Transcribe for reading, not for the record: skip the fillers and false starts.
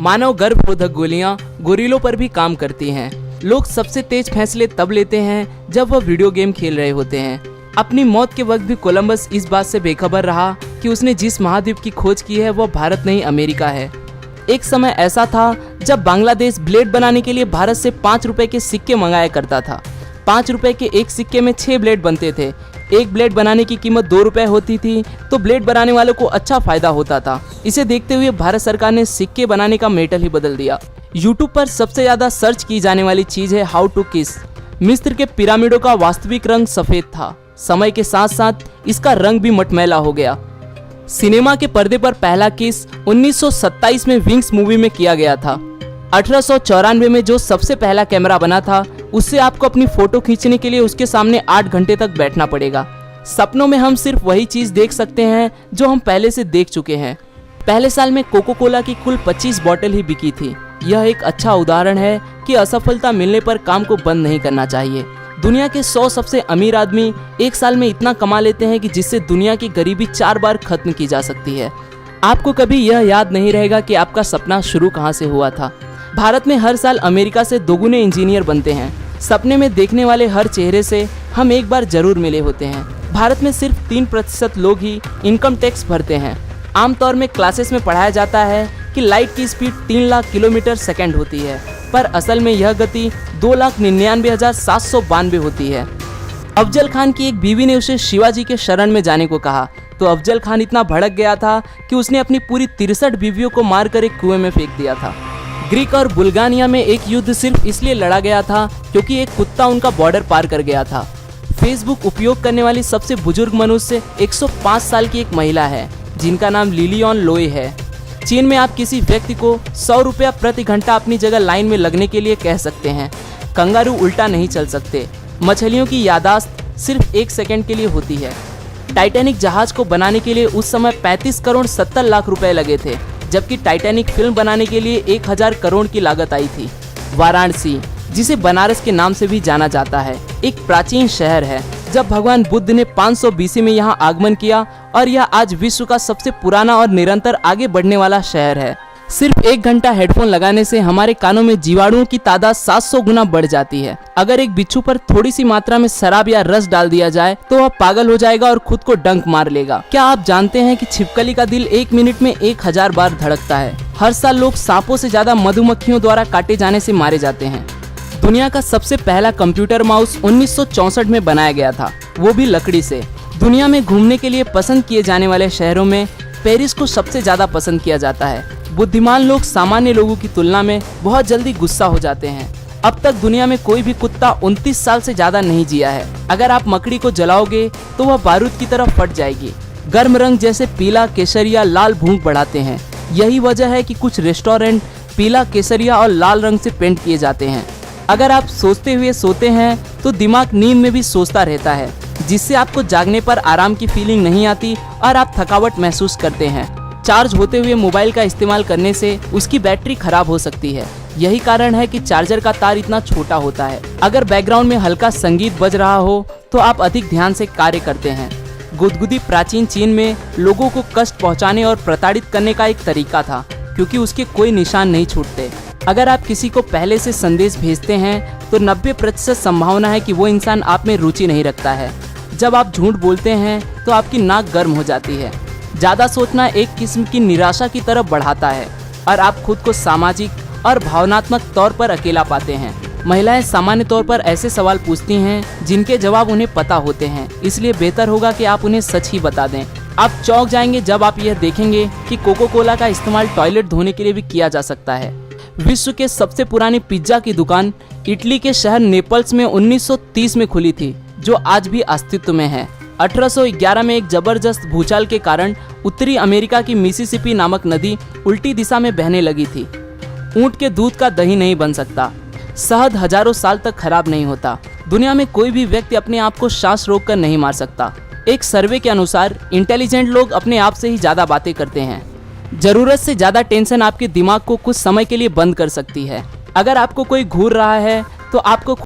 मानव गर्भरोधक गोलियां गोरिल्लों पर भी काम करती हैं। लोग सबसे तेज फैसले तब लेते हैं जब वह वीडियो गेम खेल रहे होते हैं। अपनी मौत के वक्त भी कोलंबस इस बात से बेखबर रहा कि उसने जिस महाद्वीप की खोज की है वह भारत नहीं अमेरिका है। एक समय ऐसा था जब बांग्लादेश ब्लेड बनाने के लिए भारत से 5 रुपए के सिक्के मंगाया करता था। 5 रुपए के एक सिक्के में 6 ब्लेड बनते थे। एक ब्लेड बनाने की कीमत 2 रुपए होती थी, तो ब्लेड बनाने वालों को अच्छा फायदा होता था। इसे देखते हुए भारत सरकार ने सिक्के बनाने का मेटल ही बदल दिया। यूट्यूब पर सबसे ज्यादा सर्च की जाने वाली चीज है हाउ टू किस। मिस्र के पिरामिडों का वास्तविक रंग सफेद था। समय के साथ साथ इसका रंग भी मटमैला हो गया। सिनेमा के पर्दे पर पहला किस 1927 में विंग्स मूवी में किया गया था। 1894 में जो सबसे पहला कैमरा बना था, उससे आपको अपनी फोटो खींचने के लिए उसके सामने 8 घंटे तक बैठना पड़ेगा। सपनों में हम सिर्फ वही चीज देख सकते हैं जो हम पहले से देख चुके हैं। पहले साल में कोको कोला की कुल 25 बॉटल ही बिकी थी। यह एक अच्छा उदाहरण है कि असफलता मिलने पर काम को बंद नहीं करना चाहिए। दुनिया के 100 सबसे अमीर आदमी एक साल में इतना कमा लेते हैं कि जिससे दुनिया की गरीबी 4 बार खत्म की जा सकती है। आपको कभी यह याद नहीं रहेगा कि आपका सपना शुरू कहां से हुआ था। भारत में हर साल अमेरिका से 2 गुने इंजीनियर बनते हैं। सपने में देखने वाले हर चेहरे से हम एक बार जरूर मिले होते हैं। भारत में सिर्फ 3% लोग ही इनकम टैक्स भरते हैं। आमतौर में क्लासेस में पढ़ाया जाता है कि लाइट की स्पीड 3 लाख किलोमीटर सेकंड होती है, पर असल में यह गति 2,99,792 होती है। अफजल खान की एक बीवी ने उसे शिवाजी के शरण में जाने को कहा, तो अफजल खान इतना भड़क गया था कि उसने अपनी पूरी 63 बीवियों को मारकर एक कुएं में फेंक दिया था। ग्रीक और बुल्गारिया में एक युद्ध सिर्फ इसलिए लड़ा गया था क्योंकि एक कुत्ता उनका बॉर्डर पार कर गया था। फेसबुक उपयोग करने वाली सबसे बुजुर्ग मनुष्य 105 साल की एक महिला है, जिनका नाम लिलियन लोई है। चीन में आप किसी व्यक्ति को 100 रुपया प्रति घंटा अपनी जगह लाइन में लगने के लिए कह सकते हैं। कंगारू उल्टा नहीं चल सकते। मछलियों की यादाश्त सिर्फ 1 सेकंड के लिए होती है। टाइटैनिक जहाज को बनाने के लिए उस समय 35 करोड़ 70 लाख रुपए लगे थे, जबकि टाइटैनिक फिल्म बनाने के लिए 1000 करोड़ की लागत आई थी। वाराणसी, जिसे बनारस के नाम से भी जाना जाता है, एक प्राचीन शहर है। जब भगवान बुद्ध ने 500 BC में यहाँ आगमन किया और यह आज विश्व का सबसे पुराना और निरंतर आगे बढ़ने वाला शहर है। सिर्फ 1 घंटा हेडफोन लगाने से हमारे कानों में जीवाणुओं की तादाद 700 गुना बढ़ जाती है। अगर एक बिच्छू पर थोड़ी सी मात्रा में शराब या रस डाल दिया जाए तो वह पागल हो जाएगा और खुद को डंक मार लेगा। क्या आप जानते हैं कि छिपकली का दिल 1 मिनट में 1000 बार धड़कता है। हर साल लोग सांपों से ज्यादा मधुमक्खियों द्वारा काटे जाने से मारे जाते हैं। दुनिया का सबसे पहला कंप्यूटर माउस 1964 में बनाया गया था, वो भी लकड़ी से। दुनिया में घूमने के लिए पसंद किए जाने वाले शहरों में पेरिस को सबसे ज्यादा पसंद किया जाता है। बुद्धिमान लोग सामान्य लोगों की तुलना में बहुत जल्दी गुस्सा हो जाते हैं। अब तक दुनिया में कोई भी कुत्ता 29 साल से ज्यादा नहीं जिया है। अगर आप मकड़ी को जलाओगे तो वह बारूद की तरह फट जाएगी। गर्म रंग जैसे पीला, केसरिया, लाल भूख बढ़ाते हैं। यही वजह है कि कुछ रेस्टोरेंट पीला, केसरिया और लाल रंग से पेंट किए जाते हैं। अगर आप सोचते हुए सोते हैं तो दिमाग नींद में भी सोचता रहता है, जिससे आपको जागने पर आराम की फीलिंग नहीं आती और आप थकावट महसूस करते हैं। चार्ज होते हुए मोबाइल का इस्तेमाल करने से उसकी बैटरी खराब हो सकती है। यही कारण है कि चार्जर का तार इतना छोटा होता है। अगर बैकग्राउंड में हल्का संगीत बज रहा हो तो आप अधिक ध्यान से कार्य करते हैं। गुदगुदी प्राचीन चीन में लोगों को कष्ट पहुंचाने और प्रताड़ित करने का एक तरीका था, क्योंकि उसके कोई निशान नहीं छूटते। अगर आप किसी को पहले से संदेश भेजते हैं तो 90% संभावना है कि वो इंसान आप में रुचि नहीं रखता है। जब आप झूठ बोलते हैं तो आपकी नाक गर्म हो जाती है। ज्यादा सोचना एक किस्म की निराशा की तरफ बढ़ाता है और आप खुद को सामाजिक और भावनात्मक तौर पर अकेला पाते हैं। महिलाएं सामान्य तौर पर ऐसे सवाल पूछती हैं जिनके जवाब उन्हें पता होते हैं, इसलिए बेहतर होगा कि आप उन्हें सच ही बता दें। आप चौंक जाएंगे जब आप यह देखेंगे कि कोको कोला का इस्तेमाल टॉयलेट धोने के लिए भी किया जा सकता है। विश्व के सबसे पुरानी पिज्जा की दुकान इटली के शहर नेपल्स में 1930 में खुली थी, जो आज भी अस्तित्व में है। 1811 में एक जबरदस्त भूचाल के कारण उत्तरी अमेरिका की मिसिसिपी नामक नदी उल्टी दिशा में बहने लगी थी। ऊंट के दूध का दही नहीं बन सकता। शहद हजारों साल तक खराब नहीं होता। दुनिया में कोई भी व्यक्ति अपने आप को सांस रोककर नहीं मार सकता। एक सर्वे के अनुसार इंटेलिजेंट लोग अपने आप से ही ज्यादा बातें करते हैं। जरूरत से ज्यादा टेंशन आपके दिमाग को कुछ समय के लिए बंद कर सकती है। अगर आपको कोई घूर रहा है तो आपको